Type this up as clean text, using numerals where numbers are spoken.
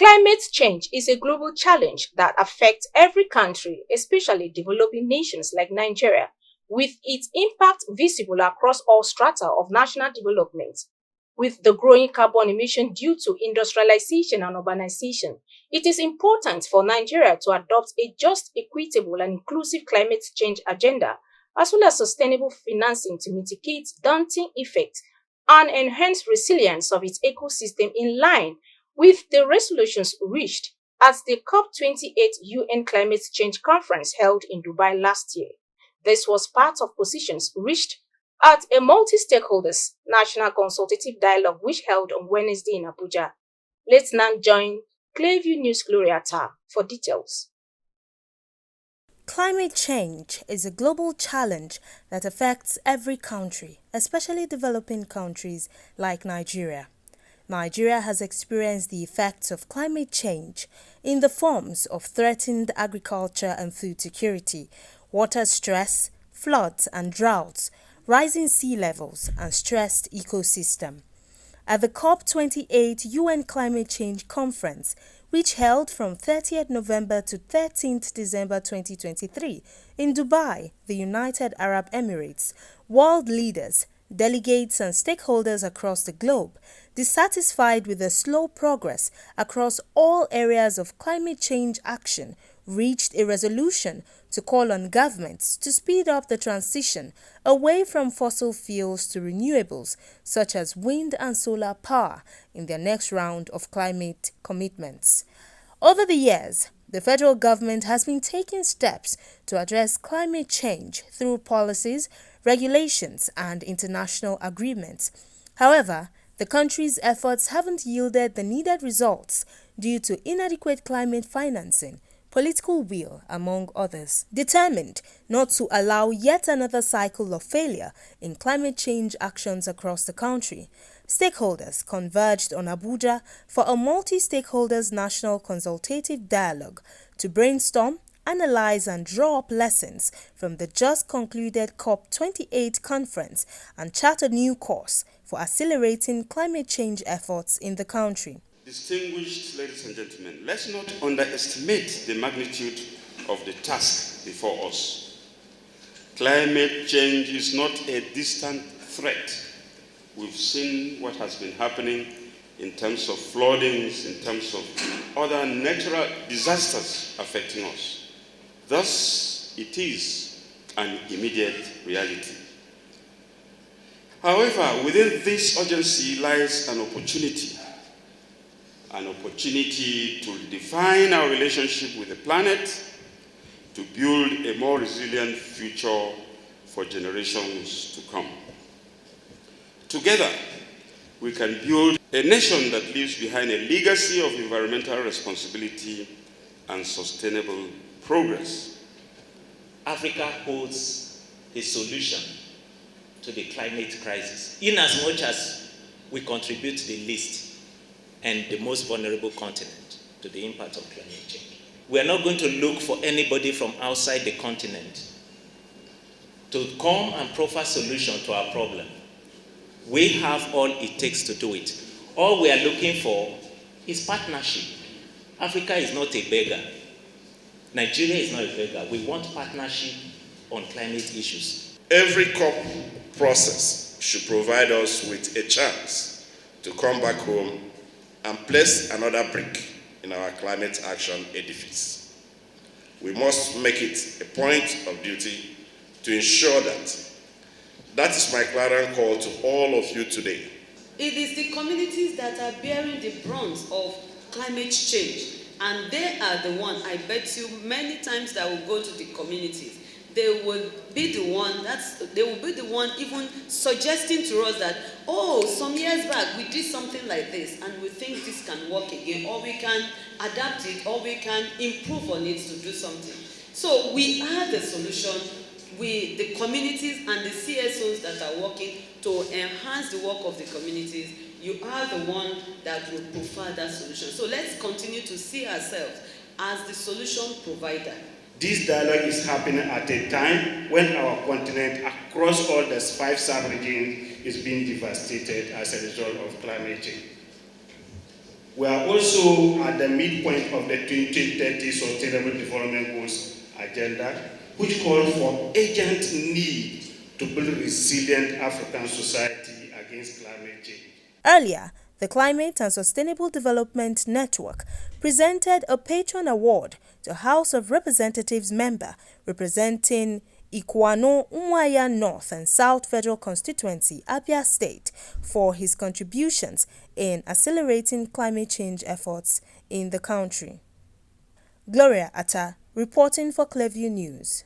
Climate change is a global challenge that affects every country, especially developing nations like Nigeria, with its impact visible across all strata of national development. With the growing carbon emission due to industrialization and urbanization, it is important for Nigeria to adopt a just, equitable, and inclusive climate change agenda, as well as sustainable financing to mitigate daunting effects and enhance resilience of its ecosystem in line with the resolutions reached at the COP28 UN Climate Change Conference held in Dubai last year. This was part of positions reached at a multi-stakeholders national consultative dialogue which held on Wednesday in Abuja. Let's now join Clearview News Gloriata for details. Climate change is a global challenge that affects every country, especially developing countries like Nigeria. Nigeria has experienced the effects of climate change in the forms of threatened agriculture and food security, water stress, floods and droughts, rising sea levels, and stressed ecosystem. At the COP28 UN Climate Change Conference, which held from 30th November to 13th December 2023 in Dubai, the United Arab Emirates, world leaders, delegates and stakeholders across the globe, dissatisfied with the slow progress across all areas of climate change action, reached a resolution to call on governments to speed up the transition away from fossil fuels to renewables such as wind and solar power in their next round of climate commitments. Over the years, the federal government has been taking steps to address climate change through policies, regulations, and international agreements. However, the country's efforts haven't yielded the needed results due to inadequate climate financing, political will, among others. Determined not to allow yet another cycle of failure in climate change actions across the country, stakeholders converged on Abuja for a multi-stakeholders national consultative dialogue to brainstorm, analyze and draw up lessons from the just concluded COP28 conference and chart a new course for accelerating climate change efforts in the country. Distinguished ladies and gentlemen, let's not underestimate the magnitude of the task before us. Climate change is not a distant threat. We've seen what has been happening in terms of floodings, in terms of other natural disasters affecting us. Thus, it is an immediate reality. However, within this urgency lies an opportunity to define our relationship with the planet, to build a more resilient future for generations to come. Together, we can build a nation that leaves behind a legacy of environmental responsibility and sustainable progress. Africa holds a solution to the climate crisis, in as much as we contribute to the least and the most vulnerable continent to the impact of climate change. We are not going to look for anybody from outside the continent to come and proffer solution to our problem. We have all it takes to do it. All we are looking for is partnership. Africa is not a beggar. Nigeria is not a beggar. We want partnership on climate issues. Every COP process should provide us with a chance to come back home and place another brick in our climate action edifice. We must make it a point of duty to ensure that. That is my clarion call to all of you today. It is the communities that are bearing the brunt of climate change, and they are the one, I bet you many times that will go to the communities. They will be the one even suggesting to us that, oh, some years back we did something like this and we think this can work again, or we can adapt it, or we can improve on it to do something. So we are the solution. We, the communities and the CSOs that are working to enhance the work of the communities, you are the one that will provide that solution. So let's continue to see ourselves as the solution provider. This dialogue is happening at a time when our continent, across all the 5 sub-regions, is being devastated as a result of climate change. We are also at the midpoint of the 2030 Sustainable Development Goals agenda, which calls for urgent need to build resilient African society against climate change. Earlier, the Climate and Sustainable Development Network presented a Patron Award to House of Representatives member representing Ikwano Umuahia North and South Federal Constituency, Abia State, for his contributions in accelerating climate change efforts in the country. Gloria Atta, reporting for Clearview News.